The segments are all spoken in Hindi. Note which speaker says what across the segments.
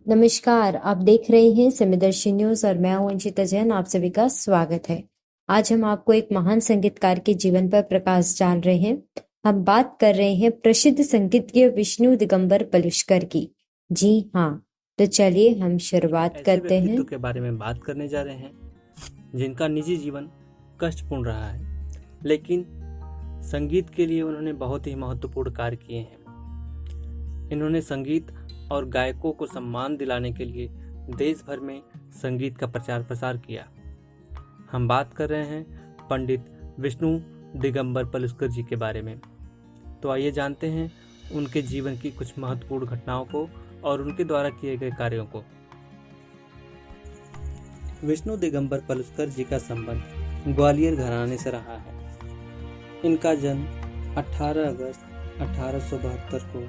Speaker 1: नमस्कार, आप देख रहे हैं समदर्शी न्यूज और मैं हूं अंशिता जैन। आप सभी का स्वागत है। आज हम आपको एक महान संगीतकार के जीवन पर प्रकाश डाल रहे हैं। हम बात कर रहे हैं प्रसिद्ध संगीतज्ञ विष्णु दिगंबर पलुस्कर की। जी हाँ, तो चलिए हम शुरुआत
Speaker 2: ऐसे
Speaker 1: करते हैं।
Speaker 2: व्यक्तित्व के बारे में बात करने जा रहे हैं जिनका निजी जीवन कष्टपूर्ण रहा है, लेकिन संगीत के लिए उन्होंने बहुत ही महत्वपूर्ण कार्य किए हैं। इन्होंने संगीत और गायकों को सम्मान दिलाने के लिए देश भर में संगीत का प्रचार प्रसार किया। हम बात कर रहे हैं पंडित विष्णु दिगंबर पलुस्कर जी के बारे में। तो आइए जानते हैं उनके जीवन की कुछ महत्वपूर्ण घटनाओं को और उनके द्वारा किए गए कार्यों को। विष्णु दिगंबर पलुस्कर जी का संबंध ग्वालियर घराने से रहा है। इनका जन्म 18 अगस्त 1872 को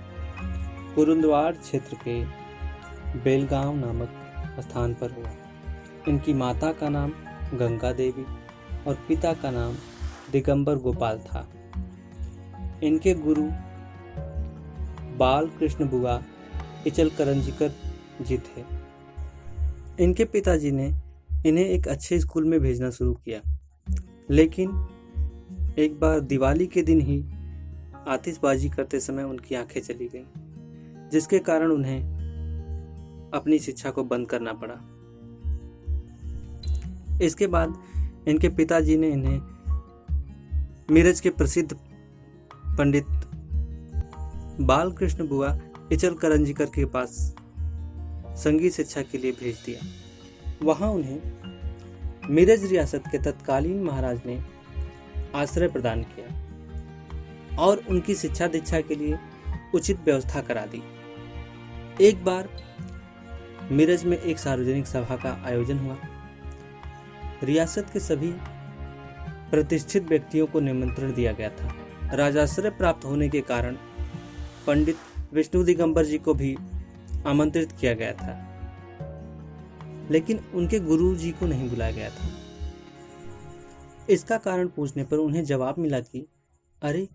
Speaker 2: कुरुंदवाड़ क्षेत्र के बेलगांव नामक स्थान पर हुआ। इनकी माता का नाम गंगा देवी और पिता का नाम दिगंबर गोपाल था। इनके गुरु बाल कृष्ण बुआ इचल करंजीकर जी थे। इनके पिताजी ने इन्हें एक अच्छे स्कूल में भेजना शुरू किया, लेकिन एक बार दिवाली के दिन ही आतिशबाजी करते समय उनकी आंखें चली गईं, जिसके कारण उन्हें अपनी शिक्षा को बंद करना पड़ा। इसके बाद इनके पिताजी ने इन्हें मिरज के प्रसिद्ध पंडित बाल कृष्ण बुआ इचल करंजीकर के पास संगीत शिक्षा के लिए भेज दिया। वहां उन्हें मिरज रियासत के तत्कालीन महाराज ने आश्रय प्रदान किया और उनकी शिक्षा दीक्षा के लिए उचित व्यवस्था करा दी। एक बार मिरज में एक सार्वजनिक सभा का आयोजन हुआ। रियासत के सभी प्रतिष्ठित व्यक्तियों को निमंत्रण दिया गया था। राजाश्रय प्राप्त होने के कारण पंडित विष्णु दिगंबर जी को भी आमंत्रित किया गया था, लेकिन उनके गुरु जी को नहीं बुलाया गया था। इसका कारण पूछने पर उन्हें जवाब मिला कि अरे,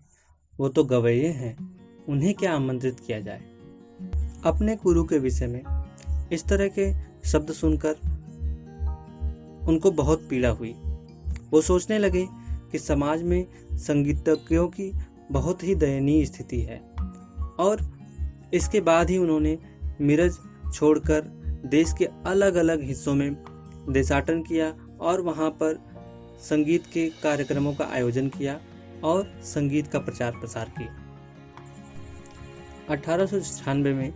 Speaker 2: वो तो गवैये हैं, उन्हें क्या आमंत्रित किया जाए। अपने गुरु के विषय में इस तरह के शब्द सुनकर उनको बहुत पीड़ा हुई। वो सोचने लगे कि समाज में संगीतज्ञों की बहुत ही दयनीय स्थिति है, और इसके बाद ही उन्होंने मिरज छोड़कर देश के अलग अलग हिस्सों में देशाटन किया और वहां पर संगीत के कार्यक्रमों का आयोजन किया और संगीत का प्रचार प्रसार किया। 1896 में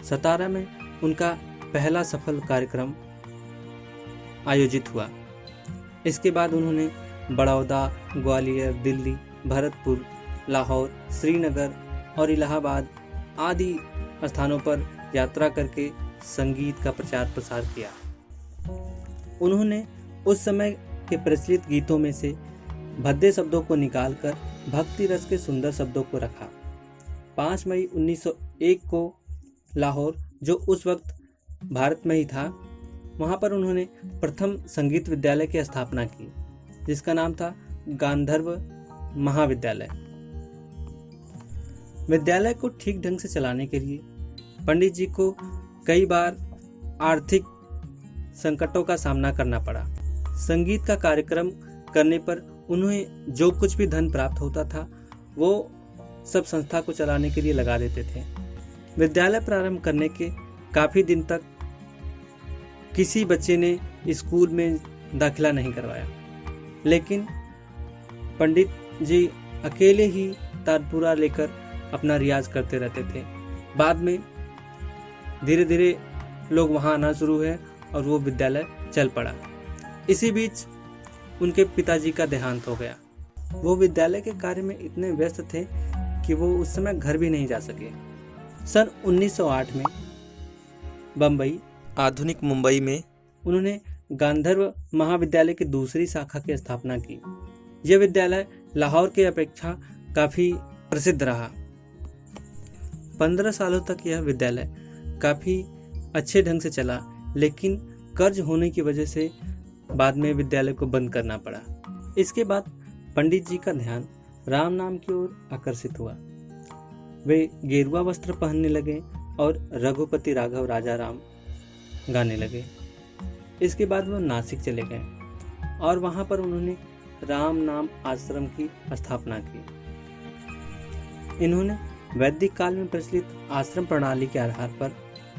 Speaker 2: सतारा में उनका पहला सफल कार्यक्रम आयोजित हुआ। इसके बाद उन्होंने बड़ौदा, ग्वालियर, दिल्ली, भरतपुर, लाहौर, श्रीनगर और इलाहाबाद आदि स्थानों पर यात्रा करके संगीत का प्रचार प्रसार किया। उन्होंने उस समय के प्रचलित गीतों में से भद्दे शब्दों को निकालकर भक्ति रस के सुंदर शब्दों को रखा। 5 मई 1901 को लाहौर, जो उस वक्त भारत में ही था, वहां पर उन्होंने प्रथम संगीत विद्यालय की स्थापना की, जिसका नाम था गांधर्व महाविद्यालय। विद्यालय को ठीक ढंग से चलाने के लिए पंडित जी को कई बार आर्थिक संकटों का सामना करना पड़ा। संगीत का कार्यक्रम करने पर उन्हें जो कुछ भी धन प्राप्त होता था वो सब संस्था को चलाने के लिए लगा देते थे। विद्यालय प्रारंभ करने के काफी दिन तक किसी बच्चे ने स्कूल में दाखिला नहीं करवाया, लेकिन पंडित जी अकेले ही तानपुरा लेकर अपना रियाज करते रहते थे। बाद में धीरे धीरे लोग वहां आना शुरू हुए और वो विद्यालय चल पड़ा। इसी बीच उनके पिताजी का देहांत हो गया। वो विद्यालय के कार्य में इतने व्यस्त थे कि वो उस समय घर भी नहीं जा सके। सन 1908 में बम्बई, आधुनिक मुंबई में उन्होंने गांधर्व महाविद्यालय की दूसरी शाखा की स्थापना की। यह विद्यालय लाहौर के अपेक्षा काफी प्रसिद्ध रहा। 15 सालों तक यह विद्यालय काफी अच्छे ढंग से चला, लेकिन कर्ज होने की वजह से बाद में विद्यालय को बंद करना पड़ा। इसके बाद पंडित जी का ध्यान राम नाम की ओर आकर्षित हुआ। वे गेरुआ वस्त्र पहनने लगे और रघुपति राघव राजा राम गाने लगे। इसके बाद वह नासिक चले गए और वहां पर उन्होंने राम नाम आश्रम की स्थापना की। इन्होंने वैदिक काल में प्रचलित आश्रम प्रणाली के आधार पर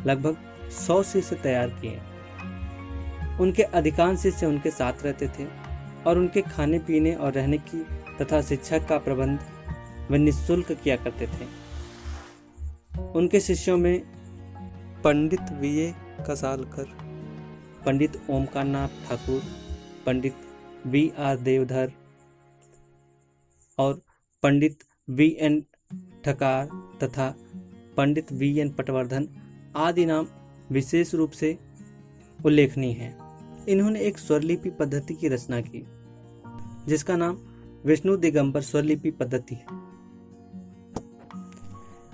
Speaker 2: लगभग 100 शिष्य तैयार किए। उनके अधिकांश शिष्य उनके साथ रहते थे और उनके खाने पीने और रहने की तथा शिक्षा का प्रबंध वे निःशुल्क किया करते थे। उनके शिष्यों में पंडित वीए कसालकर, पंडित ओमकारनाथ ठाकुर, पंडित वी.आर. देवधर और पंडित वी.एन. ठकार तथा पंडित वी.एन. पटवर्धन आदि नाम विशेष रूप से उल्लेखनीय हैं। इन्होंने एक स्वरलिपि पद्धति की रचना की जिसका नाम विष्णु दिगंबर स्वरलिपि पद्धति है।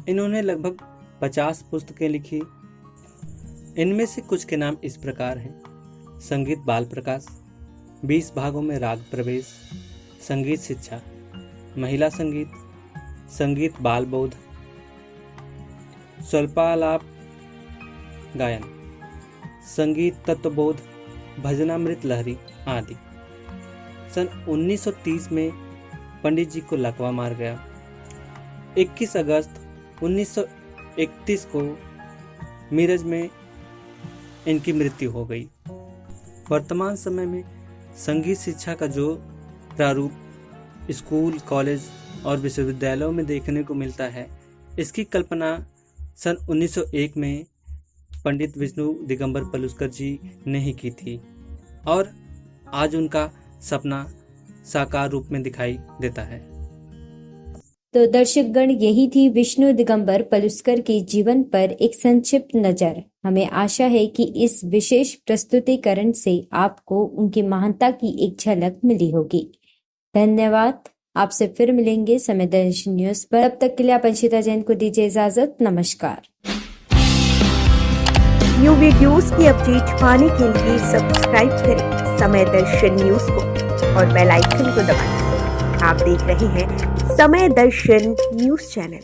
Speaker 2: इन्होंने लगभग 50 पुस्तकें लिखी। इनमें से कुछ के नाम इस प्रकार हैं: संगीत बाल प्रकाश, 20 भागों में राग प्रवेश, संगीत शिक्षा, महिला संगीत, संगीत बाल बोध, स्वल्पालाप गायन, संगीत तत्वबोध, भजनामृत लहरी आदि। सन 1930 में पंडित जी को लकवा मार गया। 21 अगस्त 1931 को मीरज में इनकी मृत्यु हो गई। वर्तमान समय में संगीत शिक्षा का जो प्रारूप स्कूल, कॉलेज और विश्वविद्यालयों में देखने को मिलता है, इसकी कल्पना सन 1901 में पंडित विष्णु दिगंबर पलुस्कर जी ने ही की थी और आज उनका सपना साकार रूप में दिखाई देता है।
Speaker 1: तो दर्शकगण, यही थी विष्णु दिगंबर पलुस्कर के जीवन पर एक संक्षिप्त नजर। हमें आशा है कि इस विशेष प्रस्तुतिकरण से आपको उनकी महानता की एक झलक मिली होगी। धन्यवाद। आपसे फिर मिलेंगे समय दर्शन न्यूज पर। तब तक के लिए आप अंशिता जैन को दीजिए इजाजत। नमस्कार।
Speaker 3: न्यू वीडियोस की अपडेट पाने के लिए सब्सक्राइब करें समय दर्शन न्यूज को और बेल आइकन को दबाएं। आप देख रहे हैं समय दर्शन न्यूज चैनल।